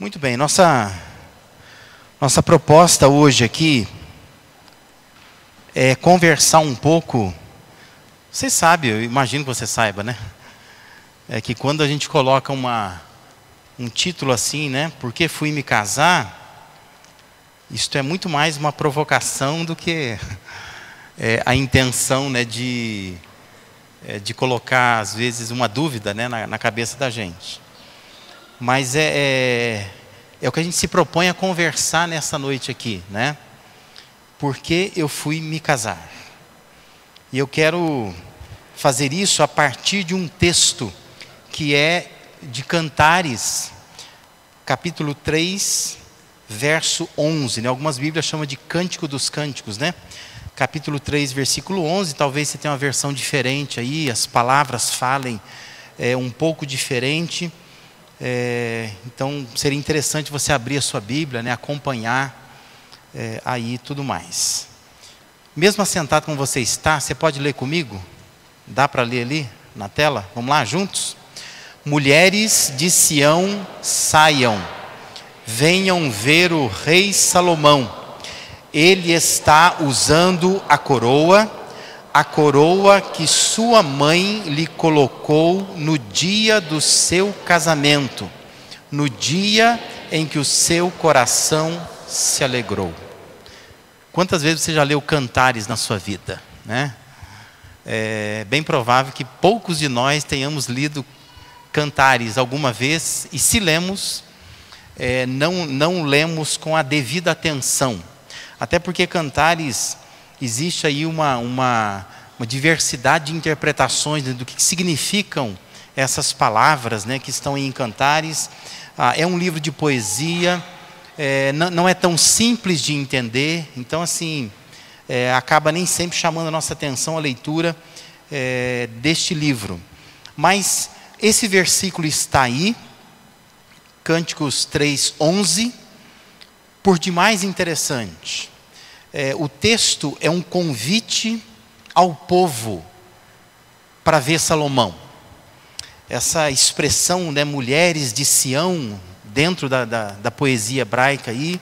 Muito bem, nossa proposta hoje aqui é conversar um pouco. Você sabe, eu imagino que você saiba, né? É que quando a gente coloca um título assim, né? Por que fui me casar? Isto é muito mais uma provocação do que a intenção, né, de colocar, às vezes, uma dúvida, né, na cabeça da gente. Mas é o que a gente se propõe a conversar nessa noite aqui, né? Por que eu fui me casar? E eu quero fazer isso a partir de um texto que é de Cantares, capítulo 3, verso 11. Né? Algumas Bíblias chamam de Cântico dos Cânticos, né? Capítulo 3, versículo 11. Talvez você tenha uma versão diferente aí, as palavras falem um pouco diferente. Então seria interessante você abrir a sua Bíblia, né, acompanhar aí tudo mais. Mesmo assentado como você está, você pode ler comigo? Dá para ler ali na tela? Vamos lá, juntos? Mulheres de Sião, saiam, venham ver o rei Salomão. Ele está usando a coroa que sua mãe lhe colocou no dia do seu casamento, no dia em que o seu coração se alegrou. Quantas vezes você já leu Cantares na sua vida, né? É bem provável que poucos de nós tenhamos lido Cantares alguma vez, e se lemos, não lemos com a devida atenção. Até porque Cantares, existe aí uma diversidade de interpretações do que significam essas palavras, né, que estão em Cantares. É um livro de poesia, não é tão simples de entender, então assim, acaba nem sempre chamando a nossa atenção a leitura deste livro. Mas esse versículo está aí, Cânticos 3:11, por demais interessante. O texto é um convite ao povo para ver Salomão. Essa expressão, né, mulheres de Sião, dentro da poesia hebraica aí,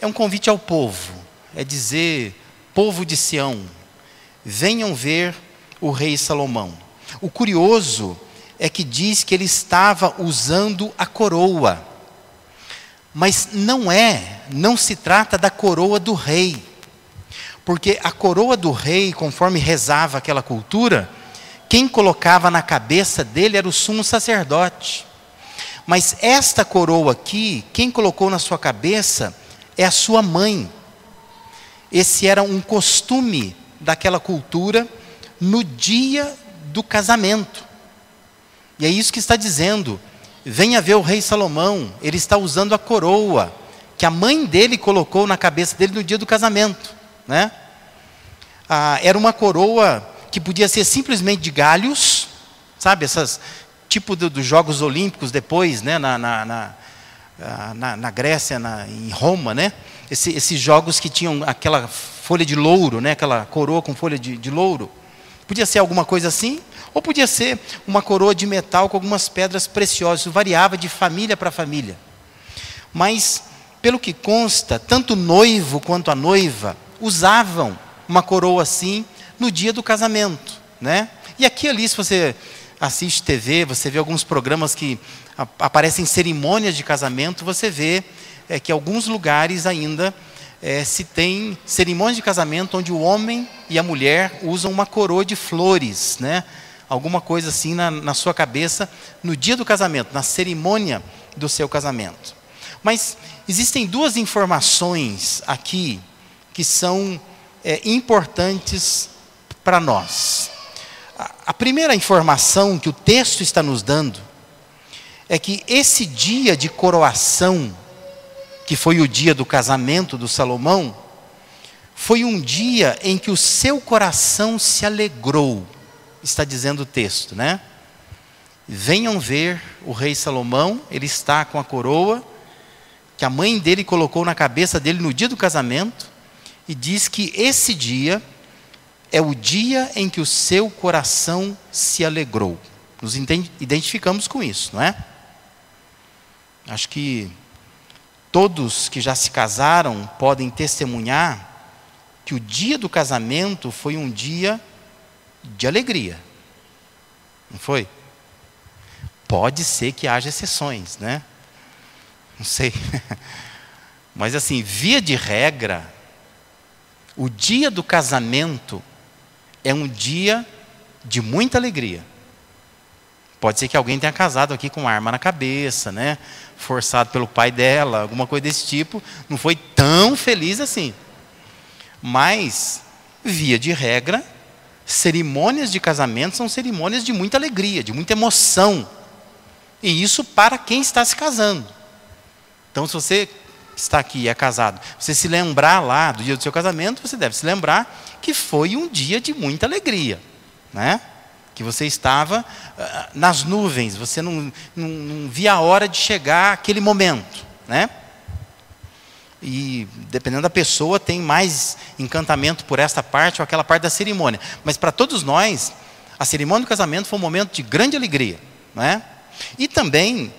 é um convite ao povo. É dizer, povo de Sião, venham ver o rei Salomão. O curioso é que diz que ele estava usando a coroa. Mas não se trata da coroa do rei. Porque a coroa do rei, conforme rezava aquela cultura, quem colocava na cabeça dele era o sumo sacerdote. Mas esta coroa aqui, quem colocou na sua cabeça é a sua mãe. Esse era um costume daquela cultura no dia do casamento. E é isso que está dizendo. Venha ver o rei Salomão, ele está usando a coroa que a mãe dele colocou na cabeça dele no dia do casamento, né? Era uma coroa que podia ser simplesmente de galhos, sabe, essas tipo dos Jogos Olímpicos depois, né, na Grécia, em Roma, né? Esses jogos que tinham aquela folha de louro, né, aquela coroa com folha de louro. Podia ser alguma coisa assim, ou podia ser uma coroa de metal com algumas pedras preciosas. Isso variava de família para família. Mas, pelo que consta, tanto o noivo quanto a noiva usavam uma coroa assim no dia do casamento, né? E aqui ali, se você assiste TV, você vê alguns programas que aparecem cerimônias de casamento, você vê que alguns lugares ainda se tem cerimônias de casamento onde o homem e a mulher usam uma coroa de flores, né? Alguma coisa assim na sua cabeça no dia do casamento, na cerimônia do seu casamento. Mas existem duas informações aqui que são importantes para nós. A primeira informação que o texto está nos dando é que esse dia de coroação, que foi o dia do casamento do Salomão, foi um dia em que o seu coração se alegrou, está dizendo o texto, né? Venham ver o rei Salomão, ele está com a coroa que a mãe dele colocou na cabeça dele no dia do casamento, e diz que esse dia é o dia em que o seu coração se alegrou. Nos identificamos com isso, não é? Acho que Todos que já se casaram podem testemunhar que o dia do casamento foi um dia de alegria. Não foi? Pode ser que haja exceções, né? Não sei. Mas assim, via de regra, o dia do casamento é um dia de muita alegria. Pode ser que alguém tenha casado aqui com uma arma na cabeça, né? Forçado pelo pai dela, alguma coisa desse tipo. Não foi tão feliz assim. Mas, via de regra, cerimônias de casamento são cerimônias de muita alegria, de muita emoção. E isso para quem está se casando. Então, se você está aqui e é casado, você se lembrar lá do dia do seu casamento, você deve se lembrar que foi um dia de muita alegria, né? Que você estava nas nuvens, você não via a hora de chegar aquele momento, né? E dependendo da pessoa, tem mais encantamento por esta parte ou aquela parte da cerimônia. Mas para todos nós, a cerimônia do casamento foi um momento de grande alegria, né? E também,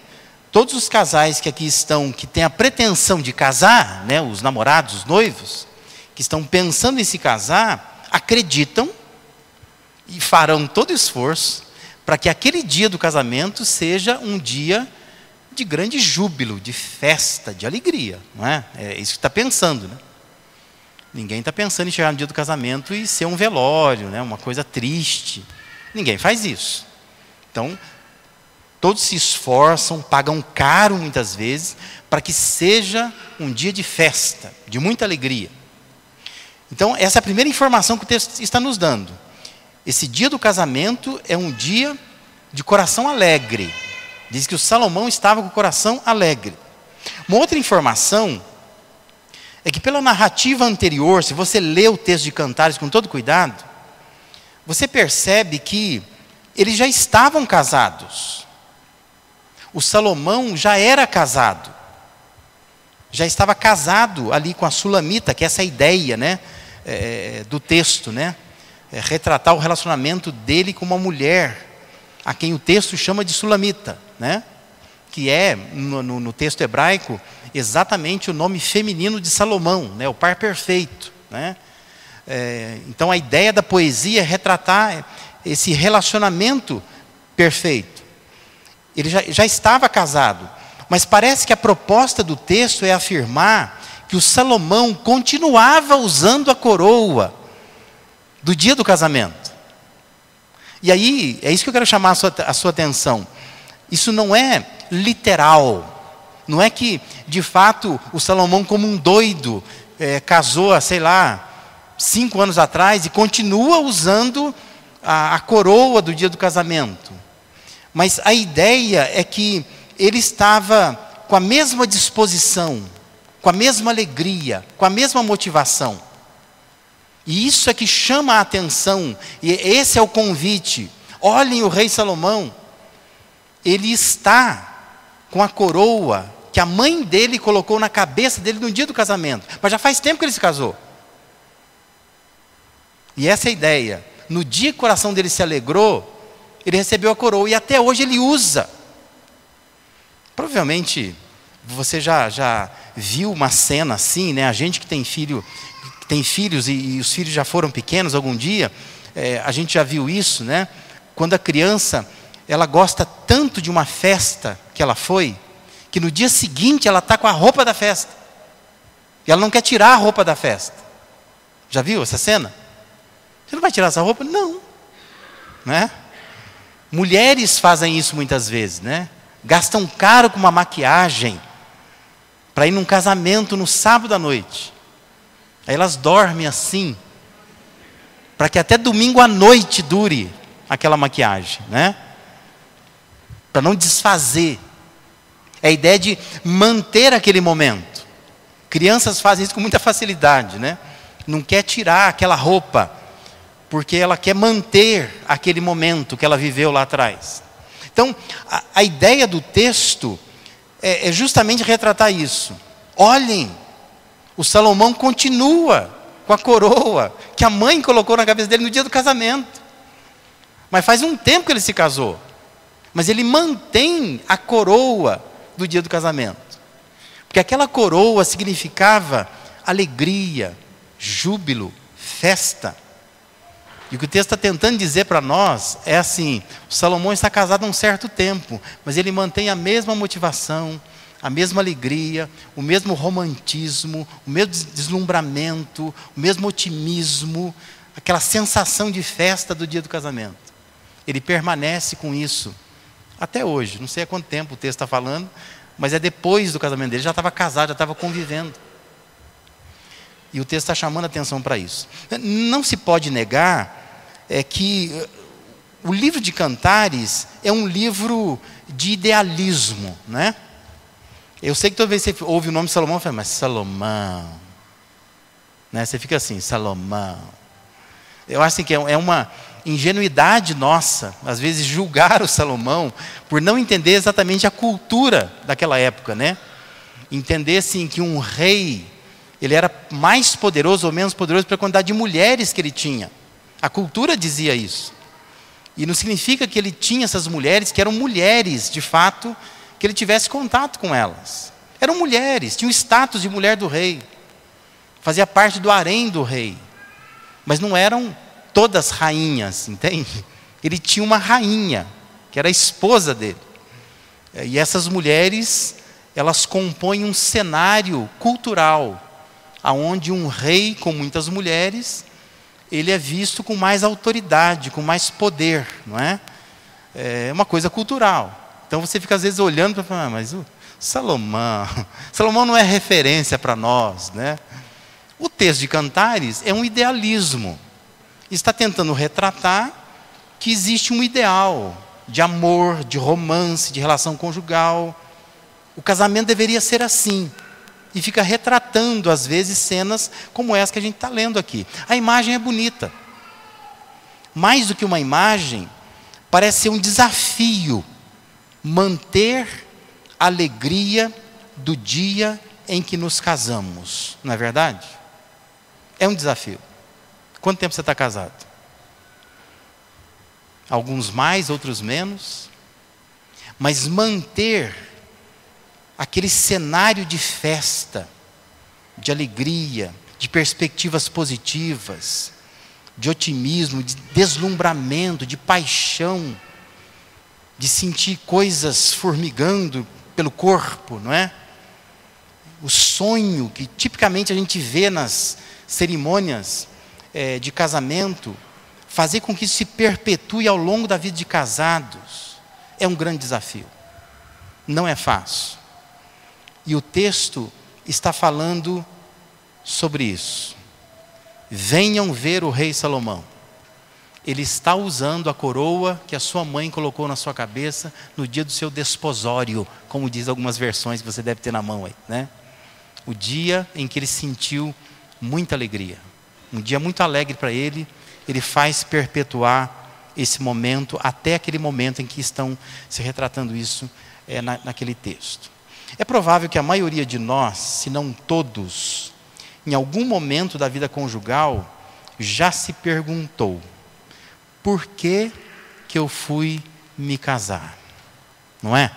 todos os casais que aqui estão, que têm a pretensão de casar, né, os namorados, os noivos, que estão pensando em se casar, acreditam e farão todo esforço para que aquele dia do casamento seja um dia de grande júbilo, de festa, de alegria, não é? É isso que está pensando, né? Ninguém está pensando em chegar no dia do casamento e ser um velório, né? Uma coisa triste. Ninguém faz isso. Então, todos se esforçam, pagam caro muitas vezes, para que seja um dia de festa, de muita alegria. Então, essa é a primeira informação que o texto está nos dando. Esse dia do casamento é um dia de coração alegre. Diz que o Salomão estava com o coração alegre. Uma outra informação é que pela narrativa anterior, se você lê o texto de Cantares com todo cuidado, você percebe que eles já estavam casados. O Salomão já era casado. Já estava casado ali com a Sulamita, que é essa ideia, né, do texto, né? Retratar o relacionamento dele com uma mulher, a quem o texto chama de Sulamita, né? Que é, no texto hebraico, exatamente o nome feminino de Salomão, né? O par perfeito, né? Então a ideia da poesia é retratar esse relacionamento perfeito. Ele já estava casado, mas parece que a proposta do texto é afirmar que o Salomão continuava usando a coroa do dia do casamento. E aí, é isso que eu quero chamar a sua atenção. Isso não é literal. Não é que, de fato, o Salomão, como um doido, casou, sei lá, 5 anos atrás e continua usando a coroa do dia do casamento. Mas a ideia é que ele estava com a mesma disposição, com a mesma alegria, com a mesma motivação. E isso é que chama a atenção, e esse é o convite. Olhem o rei Salomão, ele está com a coroa que a mãe dele colocou na cabeça dele no dia do casamento. Mas já faz tempo que ele se casou. E essa é a ideia. No dia que o coração dele se alegrou, ele recebeu a coroa, e até hoje ele usa. Provavelmente, você já viu uma cena assim, né? A gente que tem filhos e os filhos já foram pequenos algum dia, a gente já viu isso, né? Quando a criança, ela gosta tanto de uma festa que ela foi, que no dia seguinte ela está com a roupa da festa. E ela não quer tirar a roupa da festa. Já viu essa cena? Você não vai tirar essa roupa? Não. Né? Mulheres fazem isso muitas vezes, né? Gastam caro com uma maquiagem para ir num casamento no sábado à noite. Aí elas dormem assim, para que até domingo à noite dure aquela maquiagem, né? Para não desfazer. É a ideia de manter aquele momento. Crianças fazem isso com muita facilidade, né? Não quer tirar aquela roupa, porque ela quer manter aquele momento que ela viveu lá atrás. Então, a ideia do texto é justamente retratar isso. Olhem, o Salomão continua com a coroa que a mãe colocou na cabeça dele no dia do casamento. Mas faz um tempo que ele se casou. Mas ele mantém a coroa do dia do casamento. Porque aquela coroa significava alegria, júbilo, festa. E o que o texto está tentando dizer para nós é assim: o Salomão está casado há um certo tempo, mas ele mantém a mesma motivação, a mesma alegria, o mesmo romantismo, o mesmo deslumbramento, o mesmo otimismo, aquela sensação de festa do dia do casamento. Ele permanece com isso até hoje. Não sei há quanto tempo o texto está falando, mas é depois do casamento dele. Já estava casado, já estava convivendo. E o texto está chamando a atenção para isso. Não se pode negar que o livro de Cantares é um livro de idealismo, né? Eu sei que toda vez que você ouve o nome de Salomão, você fala, mas Salomão, né? Você fica assim, Salomão. Eu acho assim, que é uma ingenuidade nossa, às vezes, julgar o Salomão por não entender exatamente a cultura daquela época, né? Entender assim, que um rei, ele era mais poderoso ou menos poderoso pela quantidade de mulheres que ele tinha. A cultura dizia isso. E não significa que ele tinha essas mulheres, que eram mulheres, de fato, que ele tivesse contato com elas. Eram mulheres, tinham o status de mulher do rei. Fazia parte do harém do rei. Mas não eram todas rainhas, entende? Ele tinha uma rainha, que era a esposa dele. E essas mulheres, elas compõem um cenário cultural, onde um rei com muitas mulheres, ele é visto com mais autoridade, com mais poder, não é? É uma coisa cultural. Então você fica às vezes olhando para falar, mas o Salomão não é referência para nós, né? O texto de Cantares é um idealismo. Está tentando retratar que existe um ideal de amor, de romance, de relação conjugal. O casamento deveria ser assim. E fica retratando, às vezes, cenas como essa que a gente está lendo aqui. A imagem é bonita. Mais do que uma imagem, parece ser um desafio manter a alegria do dia em que nos casamos. Não é verdade? É um desafio. Quanto tempo você está casado? Alguns mais, outros menos. Mas manter aquele cenário de festa, de alegria, de perspectivas positivas, de otimismo, de deslumbramento, de paixão, de sentir coisas formigando pelo corpo, não é? O sonho que tipicamente a gente vê nas cerimônias de casamento, fazer com que isso se perpetue ao longo da vida de casados, é um grande desafio. Não é fácil. E o texto está falando sobre isso. Venham ver o rei Salomão. Ele está usando a coroa que a sua mãe colocou na sua cabeça no dia do seu desposório, como diz algumas versões que você deve ter na mão aí, né? O dia em que ele sentiu muita alegria. Um dia muito alegre para ele, ele faz perpetuar esse momento até aquele momento em que estão se retratando isso naquele texto. É provável que a maioria de nós, se não todos, em algum momento da vida conjugal, já se perguntou: por que eu fui me casar? Não é?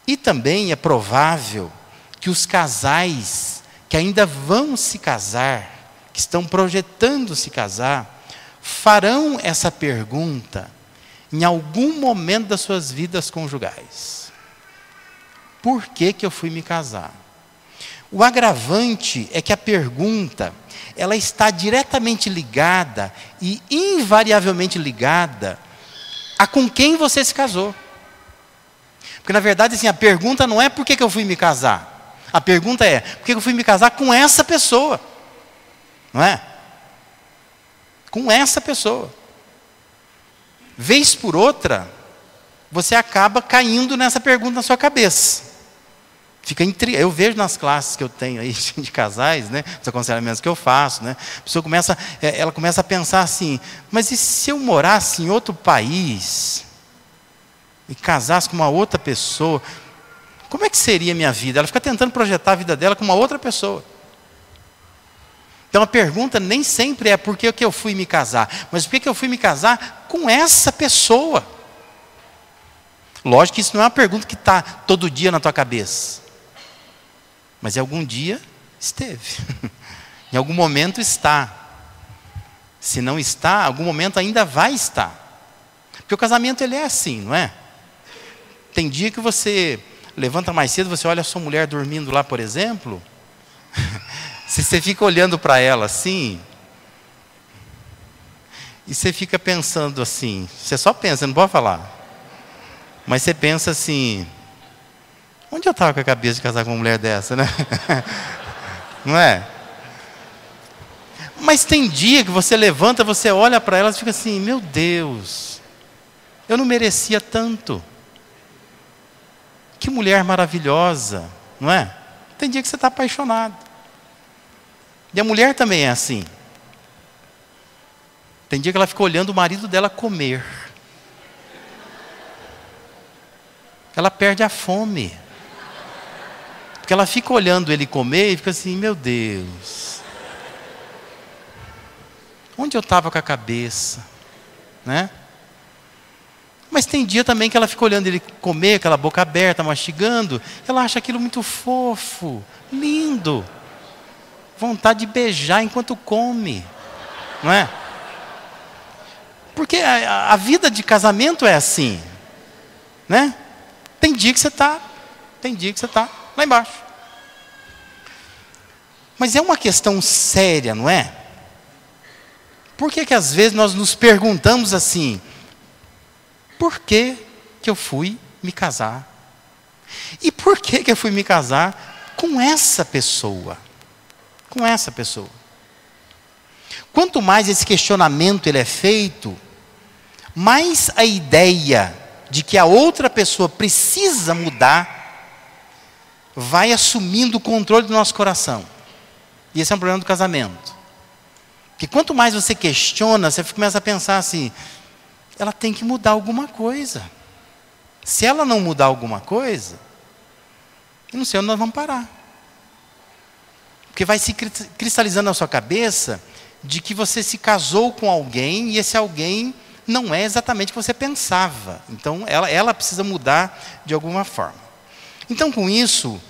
E também é provável que os casais que ainda vão se casar, que estão projetando se casar, farão essa pergunta em algum momento das suas vidas conjugais. Por que eu fui me casar? O agravante é que a pergunta, ela está diretamente ligada e invariavelmente ligada a com quem você se casou. Porque na verdade assim, a pergunta não é por que eu fui me casar. A pergunta é, por que eu fui me casar com essa pessoa? Não é? Com essa pessoa. Vez por outra, você acaba caindo nessa pergunta na sua cabeça. Eu vejo nas classes que eu tenho aí de casais, né, os aconselhamentos que eu faço, né, a pessoa ela começa a pensar assim, mas e se eu morasse em outro país e casasse com uma outra pessoa, como é que seria a minha vida? Ela fica tentando projetar a vida dela com uma outra pessoa. Então a pergunta nem sempre é por que eu fui me casar, mas por que eu fui me casar com essa pessoa? Lógico que isso não é uma pergunta que está todo dia na tua cabeça. Mas em algum dia esteve. Em algum momento está. Se não está, em algum momento ainda vai estar. Porque o casamento ele é assim, não é? Tem dia que você levanta mais cedo, você olha a sua mulher dormindo lá, por exemplo. Se você fica olhando para ela assim, e você fica pensando assim, você só pensa, não pode falar. Mas você pensa assim, onde eu estava com a cabeça de casar com uma mulher dessa, né? Não é? Mas tem dia que você levanta, você olha para ela e fica assim, meu Deus, eu não merecia tanto. Que mulher maravilhosa, não é? Tem dia que você está apaixonado. E a mulher também é assim. Tem dia que ela fica olhando o marido dela comer. Ela perde a fome. Porque ela fica olhando ele comer e fica assim, meu Deus. Onde eu estava com a cabeça? Né? Mas tem dia também que ela fica olhando ele comer, aquela boca aberta, mastigando. Ela acha aquilo muito fofo, lindo. Vontade de beijar enquanto come. Não é? Porque a vida de casamento é assim. Né? Tem dia que você está lá embaixo. Mas é uma questão séria, não é? Por que às vezes nós nos perguntamos assim, por que eu fui me casar? E por que eu fui me casar com essa pessoa? Com essa pessoa. Quanto mais esse questionamento ele é feito, mais a ideia de que a outra pessoa precisa mudar vai assumindo o controle do nosso coração. E esse é um problema do casamento. Porque quanto mais você questiona, você começa a pensar assim, ela tem que mudar alguma coisa. Se ela não mudar alguma coisa, eu não sei onde nós vamos parar. Porque vai se cristalizando na sua cabeça de que você se casou com alguém e esse alguém não é exatamente o que você pensava. Então, ela precisa mudar de alguma forma. Então, com isso,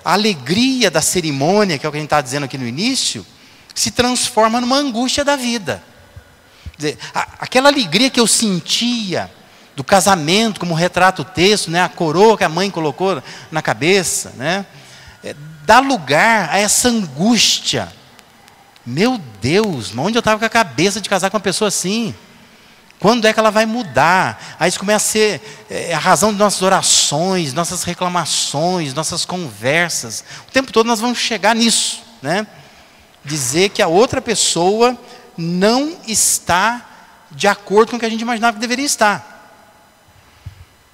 a alegria da cerimônia, que é o que a gente está dizendo aqui no início, se transforma numa angústia da vida. Quer dizer, aquela alegria que eu sentia do casamento, como retrata o texto, né, a coroa que a mãe colocou na cabeça, né, dá lugar a essa angústia. Meu Deus, onde eu estava com a cabeça de casar com uma pessoa assim? Quando é que ela vai mudar? Aí isso começa a ser a razão de nossas orações, nossas reclamações, nossas conversas. O tempo todo nós vamos chegar nisso, né? Dizer que a outra pessoa não está de acordo com o que a gente imaginava que deveria estar.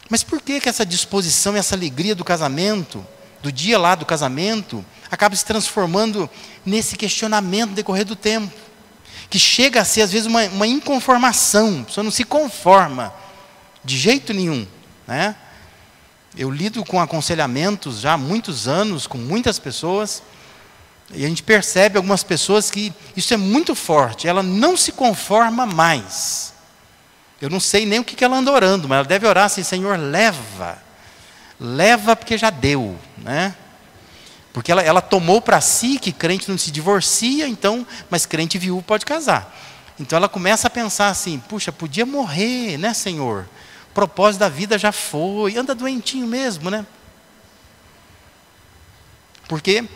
Mas por que essa disposição e essa alegria do casamento, do dia lá do casamento, acaba se transformando nesse questionamento no decorrer do tempo? Que chega a ser, às vezes, uma inconformação. A pessoa não se conforma de jeito nenhum, né? Eu lido com aconselhamentos já há muitos anos, com muitas pessoas, e a gente percebe algumas pessoas que isso é muito forte. Ela não se conforma mais. Eu não sei nem o que ela anda orando, mas ela deve orar assim, Senhor, leva. Leva porque já deu, né? Porque ela tomou para si que crente não se divorcia, então, mas crente viúvo pode casar. Então ela começa a pensar assim, puxa, podia morrer, né, Senhor? O propósito da vida já foi, anda doentinho mesmo, né? Porque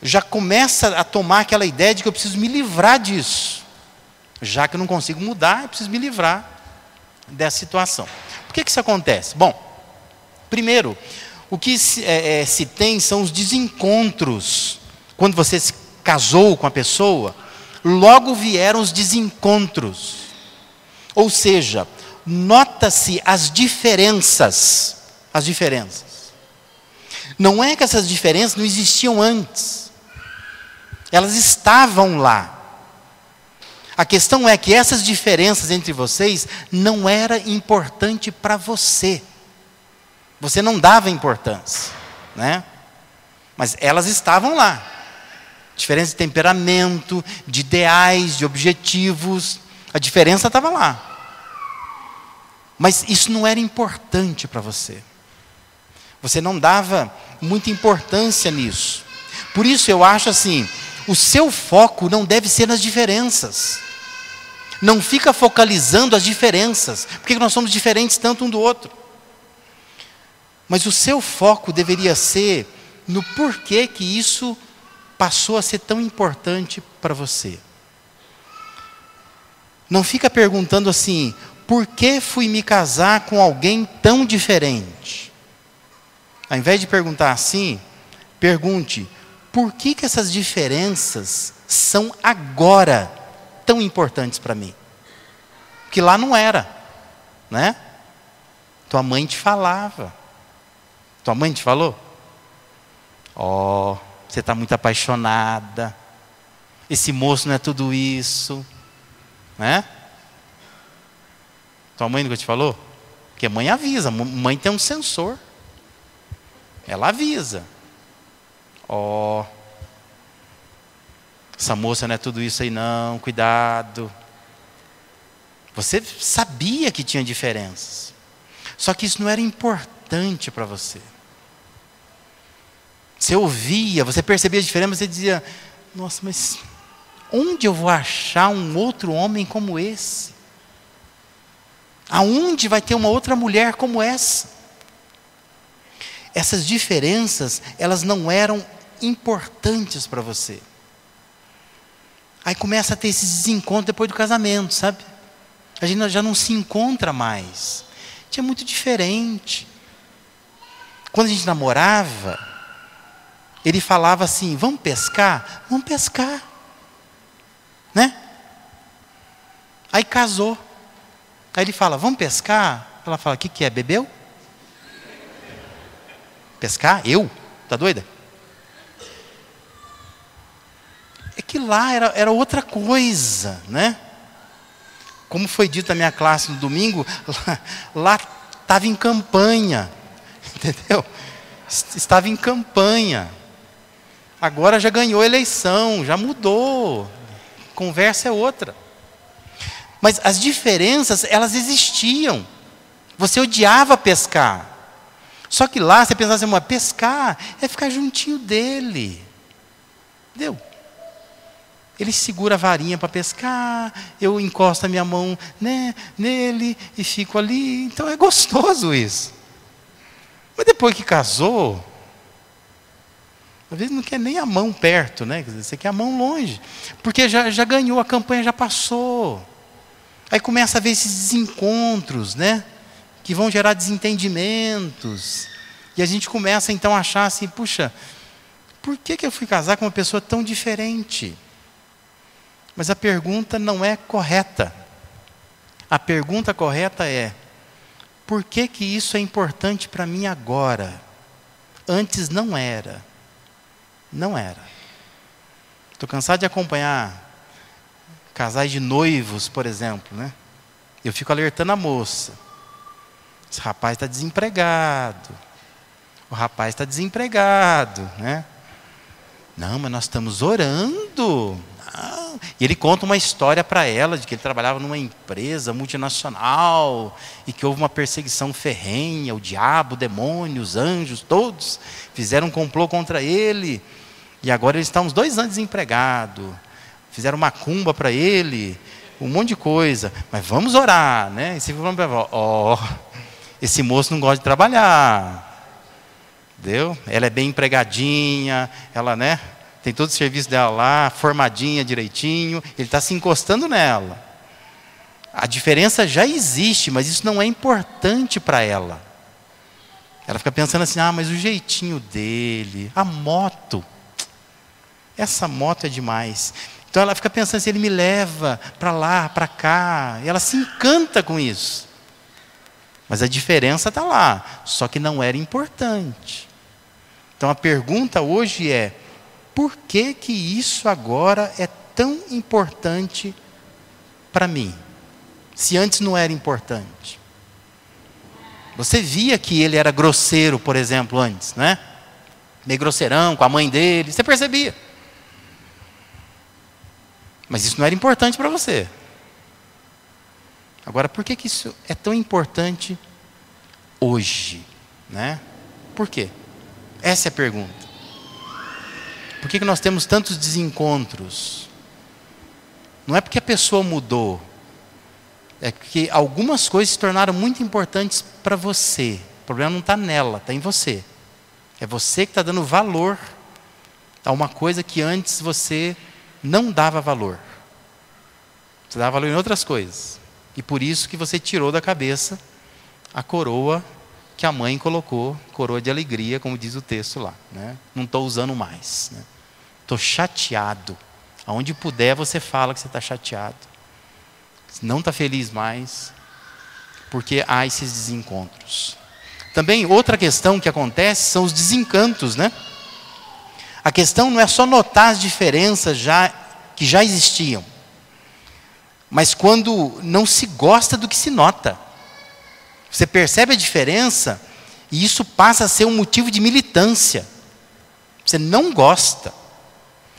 já começa a tomar aquela ideia de que eu preciso me livrar disso. Já que eu não consigo mudar, eu preciso me livrar dessa situação. Por que isso acontece? Bom, primeiro, o que se tem são os desencontros. Quando você se casou com a pessoa, logo vieram os desencontros. Ou seja, nota-se as diferenças. As diferenças. Não é que essas diferenças não existiam antes. Elas estavam lá. A questão é que essas diferenças entre vocês não era importante para você. Você não dava importância, né? Mas elas estavam lá. Diferença de temperamento, de ideais, de objetivos. A diferença estava lá. Mas isso não era importante para você. Você não dava muita importância nisso. Por isso eu acho assim, o seu foco não deve ser nas diferenças. Não fica focalizando as diferenças. Por que nós somos diferentes tanto um do outro? Mas o seu foco deveria ser no porquê que isso passou a ser tão importante para você. Não fica perguntando assim, por que fui me casar com alguém tão diferente? Ao invés de perguntar assim, pergunte, por que essas diferenças são agora tão importantes para mim? Porque lá não era, né? Tua mãe te falava. Tua mãe te falou? Ó, você está muito apaixonada. Esse moço não é tudo isso. Né? Tua mãe nunca te falou? Porque a mãe avisa. Mãe tem um sensor. Ela avisa. Ó, essa moça não é tudo isso aí não. Cuidado. Você sabia que tinha diferenças. Só que isso não era importante para você. Você ouvia, você percebia a diferença, você dizia, nossa, mas onde eu vou achar um outro homem como esse? Aonde vai ter uma outra mulher como essa? Essas diferenças, elas não eram importantes para você. Aí começa a ter esses desencontros depois do casamento, sabe? A gente já não se encontra mais. A gente é muito diferente. Quando a gente namorava, ele falava assim, vamos pescar? Vamos pescar. Né? Aí casou. Aí ele fala, vamos pescar? Ela fala, o que é? Bebeu? Pescar? Eu? Tá doida? É que lá era outra coisa, né? Como foi dito na minha classe no domingo, lá estava em campanha, entendeu? Estava em campanha. Agora já ganhou a eleição, já mudou. Conversa é outra. Mas as diferenças, elas existiam. Você odiava pescar. Só que lá você pensava assim, pescar é ficar juntinho dele. Entendeu? Ele segura a varinha para pescar, eu encosto a minha mão, né, nele e fico ali. Então é gostoso isso. Mas depois que casou, às vezes não quer nem a mão perto, né? Você quer a mão longe. Porque já ganhou, a campanha já passou. Aí começa a ver esses desencontros, né? Que vão gerar desentendimentos. E a gente começa então a achar assim, puxa, por que eu fui casar com uma pessoa tão diferente? Mas a pergunta não é correta. A pergunta correta é, por que isso é importante para mim agora? Antes não era. Não era. Estou cansado de acompanhar casais de noivos, por exemplo, né? Eu fico alertando a moça. Esse rapaz está desempregado. O rapaz está desempregado, né? Não, mas nós estamos orando. Não. E ele conta uma história para ela de que ele trabalhava numa empresa multinacional e que houve uma perseguição ferrenha, o diabo, o demônio, os anjos, todos fizeram um complô contra ele. E agora ele está uns 2 anos desempregado. Fizeram macumba para ele, um monte de coisa. Mas vamos orar, né? E você falou para ela, esse moço não gosta de trabalhar. Entendeu? Ela é bem empregadinha, ela, né? Tem todo o serviço dela lá, formadinha direitinho. Ele está se encostando nela. A diferença já existe, mas isso não é importante para ela. Ela fica pensando assim, mas o jeitinho dele, a moto. Essa moto é demais. Então ela fica pensando assim, ele me leva para lá, para cá. E ela se encanta com isso. Mas a diferença está lá. Só que não era importante. Então a pergunta hoje é, por que isso agora é tão importante para mim? Se antes não era importante. Você via que ele era grosseiro, por exemplo, antes, né? Meio grosseirão com a mãe dele. Você percebia. Mas isso não era importante para você. Agora, por que isso é tão importante hoje, né? Por quê? Essa é a pergunta. Por que nós temos tantos desencontros? Não é porque a pessoa mudou, é que algumas coisas se tornaram muito importantes para você. O problema não está nela, está em você. É você que está dando valor a uma coisa que antes você não dava valor. Você dava valor em outras coisas. E por isso que você tirou da cabeça a coroa que a mãe colocou, coroa de alegria, como diz o texto lá, né? Não estou usando mais, né? Estou chateado. Aonde puder você fala que você está chateado. Não está feliz mais, porque há esses desencontros. Também outra questão que acontece são os desencantos, né? A questão não é só notar as diferenças que já existiam, mas quando não se gosta do que se nota. Você percebe a diferença e isso passa a ser um motivo de militância. Você não gosta.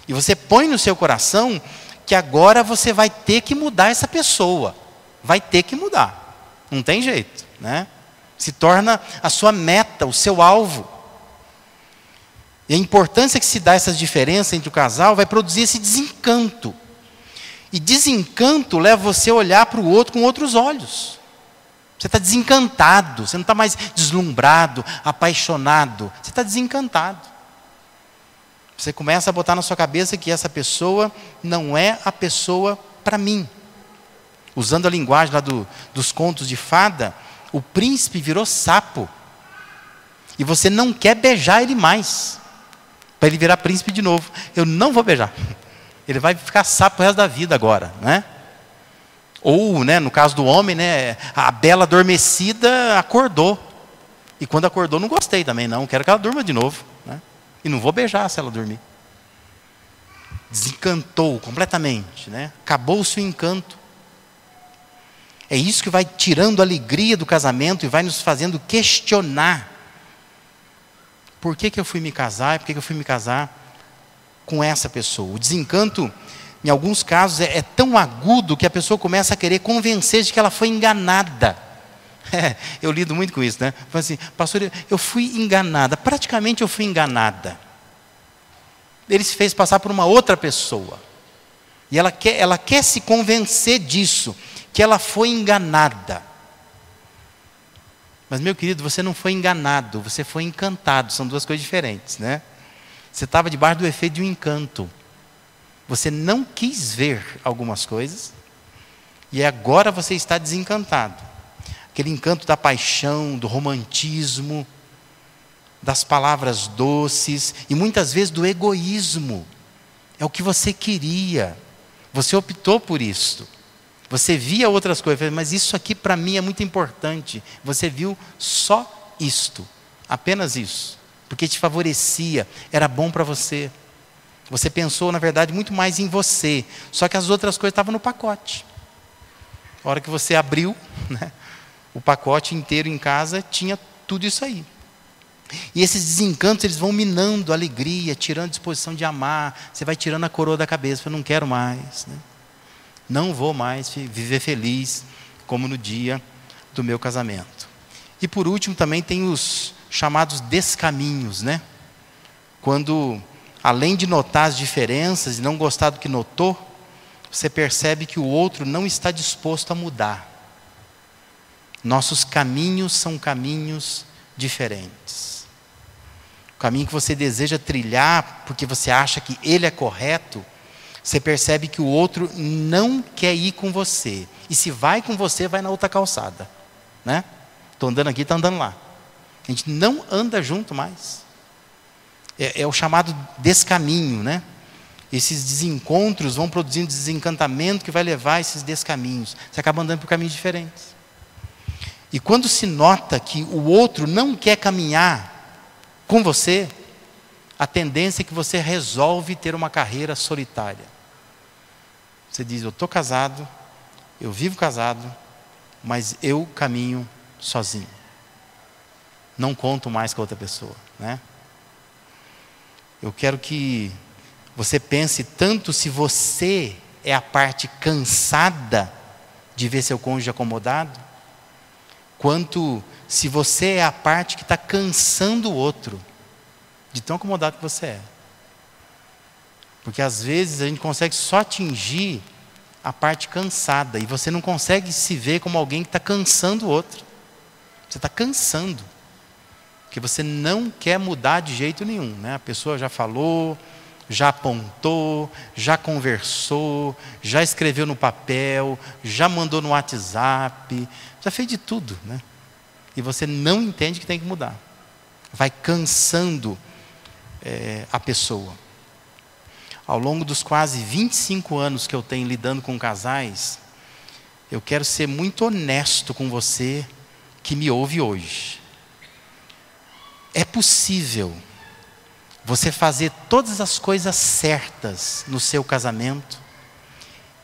E você põe no seu coração que agora você vai ter que mudar essa pessoa. Vai ter que mudar. Não tem jeito, né? Se torna a sua meta, o seu alvo. E a importância que se dá essas diferenças entre o casal vai produzir esse desencanto. E desencanto leva você a olhar para o outro com outros olhos. Você está desencantado, você não está mais deslumbrado, apaixonado. Você está desencantado. Você começa a botar na sua cabeça que essa pessoa não é a pessoa para mim. Usando a linguagem lá dos contos de fada, o príncipe virou sapo. E você não quer beijar ele mais. Para ele virar príncipe de novo. Eu não vou beijar. Ele vai ficar sapo o resto da vida agora, né? Ou, né, no caso do homem, né, a bela adormecida acordou. E quando acordou, não gostei também, não. Quero que ela durma de novo, né? E não vou beijar se ela dormir. Desencantou completamente, né? Acabou-se o encanto. É isso que vai tirando a alegria do casamento e vai nos fazendo questionar. Por que eu fui me casar? Por que eu fui me casar com essa pessoa? O desencanto, em alguns casos, é tão agudo que a pessoa começa a querer convencer de que ela foi enganada. Eu lido muito com isso, né? Falo assim, pastor, eu fui enganada. Praticamente eu fui enganada. Ele se fez passar por uma outra pessoa. E ela quer se convencer disso, que ela foi enganada. Mas, meu querido, você não foi enganado, você foi encantado. São duas coisas diferentes, né? Você estava debaixo do efeito de um encanto. Você não quis ver algumas coisas, e agora você está desencantado. Aquele encanto da paixão, do romantismo, das palavras doces, e muitas vezes do egoísmo. É o que você queria. Você optou por isso. Você via outras coisas, mas isso aqui para mim é muito importante. Você viu só isto, apenas isso, porque te favorecia, era bom para você. Você pensou, na verdade, muito mais em você, só que as outras coisas estavam no pacote. A hora que você abriu, né, o pacote inteiro em casa, tinha tudo isso aí. E esses desencantos, eles vão minando a alegria, tirando a disposição de amar. Você vai tirando a coroa da cabeça, eu não quero mais, né? Não vou mais viver feliz como no dia do meu casamento. E por último também tem os chamados descaminhos, né? Quando, além de notar as diferenças e não gostar do que notou, você percebe que o outro não está disposto a mudar. Nossos caminhos são caminhos diferentes. O caminho que você deseja trilhar porque você acha que ele é correto, você percebe que o outro não quer ir com você. E se vai com você, vai na outra calçada, né? Estou andando aqui, está andando lá. A gente não anda junto mais. É o chamado descaminho, né? Esses desencontros vão produzindo desencantamento que vai levar a esses descaminhos. Você acaba andando por caminhos diferentes. E quando se nota que o outro não quer caminhar com você, a tendência é que você resolve ter uma carreira solitária. Você diz, eu estou casado, eu vivo casado, mas eu caminho sozinho. Não conto mais com a outra pessoa, né? Eu quero que você pense tanto se você é a parte cansada de ver seu cônjuge acomodado, quanto se você é a parte que está cansando o outro, de tão acomodado que você é. Porque às vezes a gente consegue só atingir a parte cansada, e você não consegue se ver como alguém que está cansando o outro. Você está cansando, porque você não quer mudar de jeito nenhum, né? A pessoa já falou, já apontou, já conversou, já escreveu no papel, já mandou no WhatsApp, já fez de tudo, né? E você não entende que tem que mudar. Vai cansando a pessoa. Ao longo dos quase 25 anos que eu tenho lidando com casais, eu quero ser muito honesto com você que me ouve hoje. É possível você fazer todas as coisas certas no seu casamento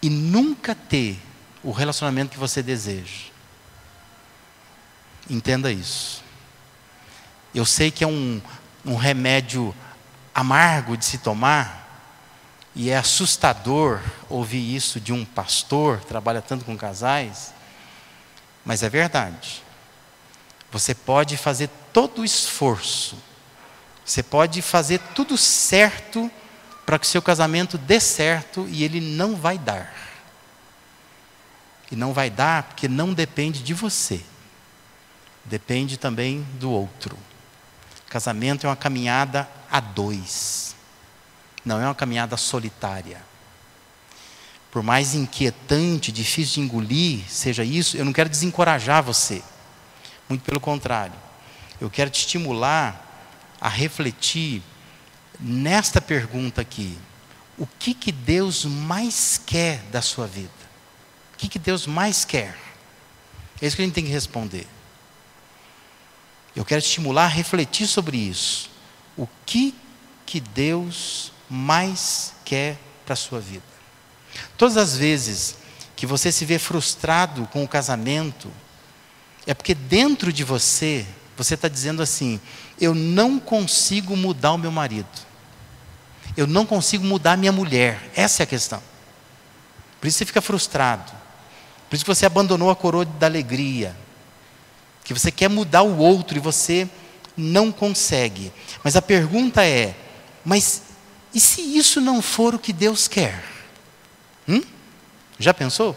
e nunca ter o relacionamento que você deseja. Entenda isso. Eu sei que é um remédio amargo de se tomar, e é assustador ouvir isso de um pastor que trabalha tanto com casais, mas é verdade. Você pode fazer todo o esforço, você pode fazer tudo certo para que o seu casamento dê certo, e ele não vai dar. E não vai dar porque não depende de você, depende também do outro. Casamento é uma caminhada a dois, não é uma caminhada solitária. Por mais inquietante, difícil de engolir seja isso, eu não quero desencorajar você. Muito pelo contrário. Eu quero te estimular a refletir nesta pergunta aqui. O que Deus mais quer da sua vida? O que Deus mais quer? É isso que a gente tem que responder. Eu quero te estimular a refletir sobre isso. O que Deus mais quer para a sua vida? Todas as vezes que você se vê frustrado com o casamento, é porque dentro de você está dizendo assim: eu não consigo mudar o meu marido, eu não consigo mudar a minha mulher. Essa é a questão. Por isso você fica frustrado, por isso que você abandonou a coroa da alegria, que você quer mudar o outro e você não consegue. Mas a pergunta é: mas e se isso não for o que Deus quer? Já pensou?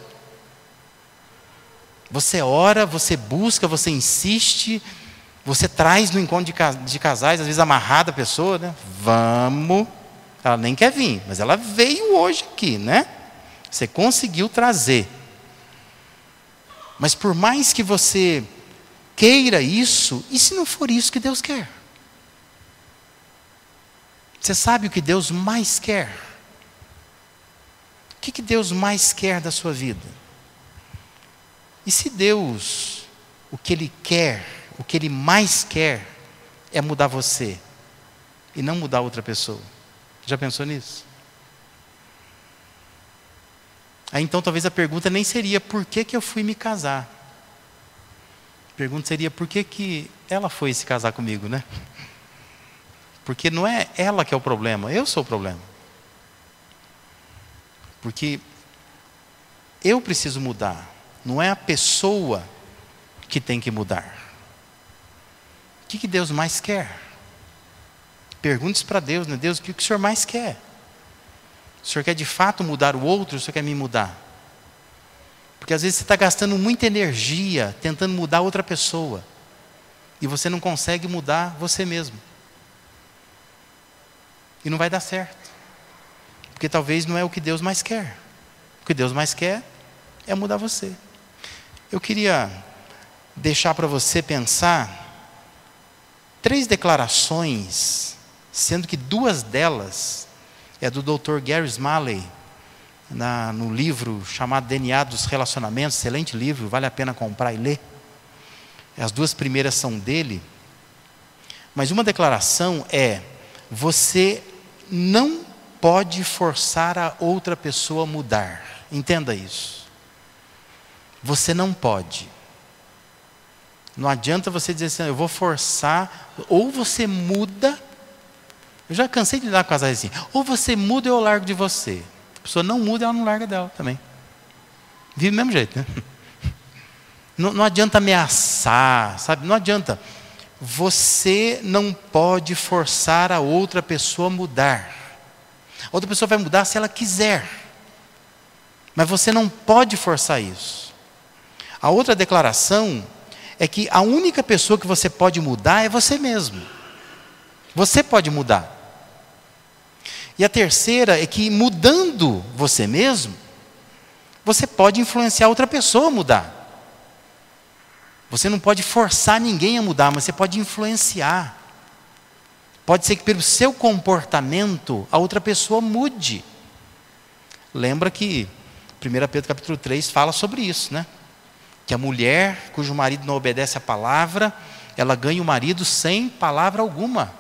Você ora, você busca, você insiste, você traz no encontro de casais, às vezes amarrada a pessoa, né? Vamos. Ela nem quer vir, mas ela veio hoje aqui, né? Você conseguiu trazer. Mas por mais que você queira isso, e se não for isso que Deus quer? Você sabe o que Deus mais quer? O que Deus mais quer da sua vida? E se Deus, o que Ele quer, o que Ele mais quer, é mudar você, e não mudar outra pessoa? Já pensou nisso? Aí então talvez a pergunta nem seria: por que eu fui me casar? A pergunta seria: por que ela foi se casar comigo, né? Porque não é ela que é o problema, eu sou o problema. Porque eu preciso mudar, não é a pessoa que tem que mudar. O que Deus mais quer? Pergunte isso para Deus, né? Deus, o que o Senhor mais quer? O Senhor quer de fato mudar o outro, ou o Senhor quer me mudar? Porque às vezes você está gastando muita energia tentando mudar outra pessoa, e você não consegue mudar você mesmo. E não vai dar certo. Porque talvez não é o que Deus mais quer. O que Deus mais quer é mudar você. Eu queria deixar para você pensar 3 declarações, sendo que 2 delas é do Dr. Gary Smalley, no livro chamado DNA dos Relacionamentos. Excelente livro, vale a pena comprar e ler. As 2 primeiras são dele. Mas uma declaração é: você não pode forçar a outra pessoa a mudar. Entenda isso. Você não pode. Não adianta você dizer assim: eu vou forçar. Ou você muda. Eu já cansei de lidar com casais assim: ou você muda ou eu largo de você. A pessoa não muda, ela não larga dela também. Vive do mesmo jeito, né? Não adianta ameaçar, sabe? Não adianta. Você não pode forçar a outra pessoa a mudar. A outra pessoa vai mudar se ela quiser. Mas você não pode forçar isso. A outra declaração é que a única pessoa que você pode mudar é você mesmo. Você pode mudar. E a terceira é que mudando você mesmo, você pode influenciar outra pessoa a mudar. Você não pode forçar ninguém a mudar, mas você pode influenciar. Pode ser que pelo seu comportamento a outra pessoa mude. Lembra que 1 Pedro capítulo 3 fala sobre isso, né? Que a mulher cujo marido não obedece à palavra, ela ganha o marido sem palavra alguma,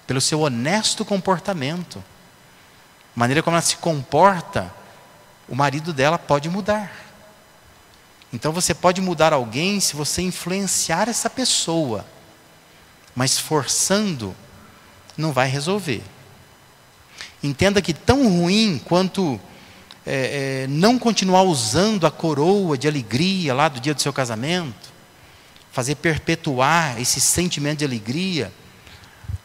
pelo seu honesto comportamento. A maneira como ela se comporta, o marido dela pode mudar. Então você pode mudar alguém se você influenciar essa pessoa, mas forçando não vai resolver. Entenda que tão ruim quanto não continuar usando a coroa de alegria lá do dia do seu casamento, fazer perpetuar esse sentimento de alegria,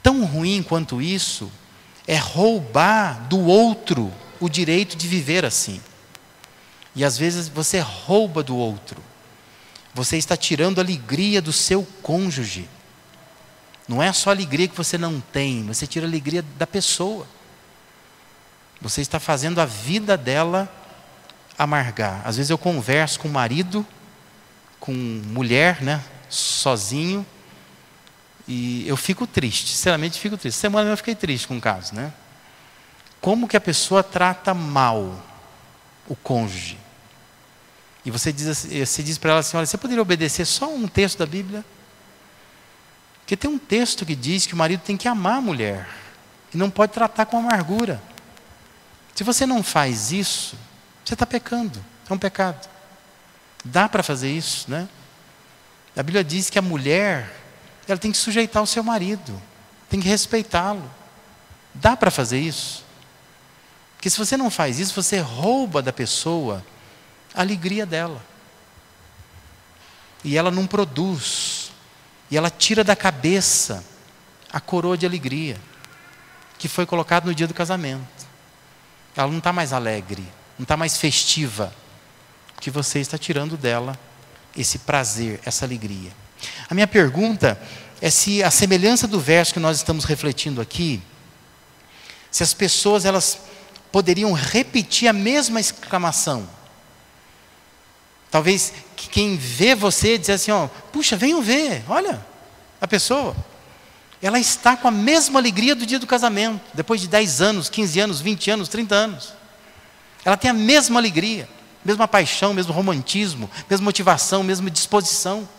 tão ruim quanto isso é roubar do outro o direito de viver assim. E às vezes você rouba do outro. Você está tirando a alegria do seu cônjuge. Não é só a alegria que você não tem, você tira a alegria da pessoa. Você está fazendo a vida dela amargar. Às vezes eu converso com marido, com mulher, né, sozinho, e eu fico triste, sinceramente fico triste. Semana eu fiquei triste com o caso, né? Como que a pessoa trata mal o cônjuge? E você diz para ela assim, olha, você poderia obedecer só um texto da Bíblia? Porque tem um texto que diz que o marido tem que amar a mulher e não pode tratar com amargura. Se você não faz isso, você está pecando, é um pecado. Dá para fazer isso, né? A Bíblia diz que a mulher, ela tem que sujeitar o seu marido, tem que respeitá-lo. Dá para fazer isso? Porque se você não faz isso, você rouba da pessoa a alegria dela. E ela não produz. E ela tira da cabeça a coroa de alegria que foi colocada no dia do casamento. Ela não está mais alegre, não está mais festiva, porque você está tirando dela esse prazer, essa alegria. A minha pergunta é se a semelhança do verso que nós estamos refletindo aqui, se as pessoas elas poderiam repetir a mesma exclamação. Talvez quem vê você dizer assim, ó, puxa, venham ver, olha, a pessoa, ela está com a mesma alegria do dia do casamento, depois de 10 anos, 15 anos, 20 anos, 30 anos. Ela tem a mesma alegria, mesma paixão, mesmo romantismo, mesma motivação, mesma disposição.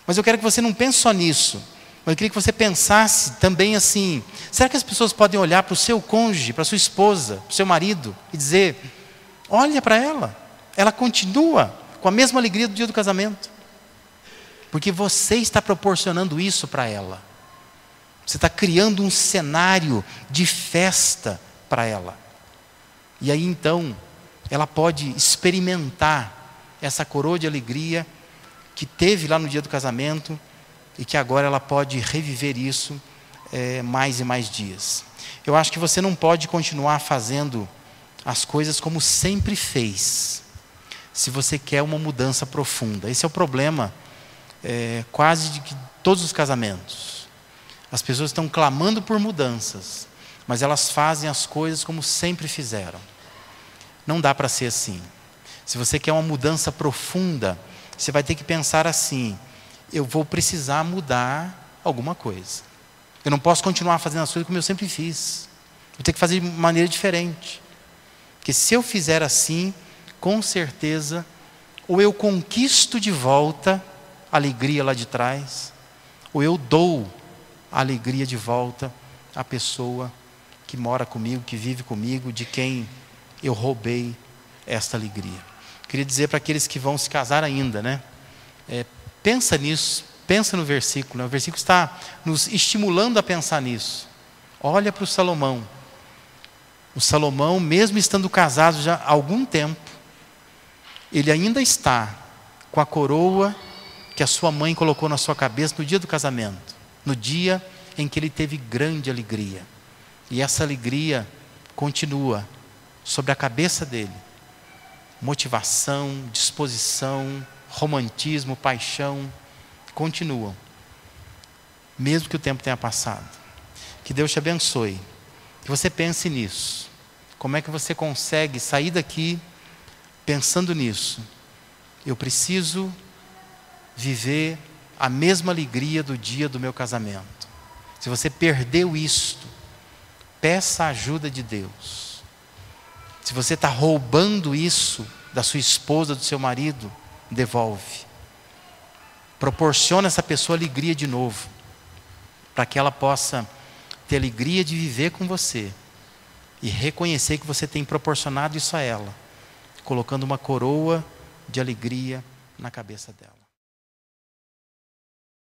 Mas eu quero que você não pense só nisso, mas eu queria que você pensasse também assim, será que as pessoas podem olhar para o seu cônjuge, para a sua esposa, para o seu marido e dizer, olha para ela continua com a mesma alegria do dia do casamento. Porque você está proporcionando isso para ela. Você está criando um cenário de festa para ela. E aí então, ela pode experimentar essa coroa de alegria que teve lá no dia do casamento e que agora ela pode reviver isso mais e mais dias. Eu acho que você não pode continuar fazendo as coisas como sempre fez, se você quer uma mudança profunda. Esse é o problema quase de todos os casamentos. As pessoas estão clamando por mudanças, mas elas fazem as coisas como sempre fizeram. Não dá para ser assim. Se você quer uma mudança profunda, você vai ter que pensar assim, eu vou precisar mudar alguma coisa. Eu não posso continuar fazendo as coisas como eu sempre fiz. Vou ter que fazer de maneira diferente. Porque se eu fizer assim, com certeza, ou eu conquisto de volta a alegria lá de trás, ou eu dou a alegria de volta à pessoa que mora comigo, que vive comigo, de quem eu roubei esta alegria. Queria dizer para aqueles que vão se casar ainda, né? Pensa nisso, pensa no versículo, né? O versículo está nos estimulando a pensar nisso. Olha para o Salomão. O Salomão, mesmo estando casado já há algum tempo, ele ainda está com a coroa que a sua mãe colocou na sua cabeça no dia do casamento, no dia em que ele teve grande alegria. E essa alegria continua sobre a cabeça dele. Motivação, disposição, romantismo, paixão, continuam, mesmo que o tempo tenha passado. Que Deus te abençoe, que você pense nisso. Como é que você consegue sair daqui pensando nisso? Eu preciso viver a mesma alegria do dia do meu casamento. Se você perdeu isto, peça a ajuda de Deus. Se você está roubando isso da sua esposa, do seu marido, devolve. Proporciona a essa pessoa alegria de novo, para que ela possa ter alegria de viver com você e reconhecer que você tem proporcionado isso a ela, colocando uma coroa de alegria na cabeça dela.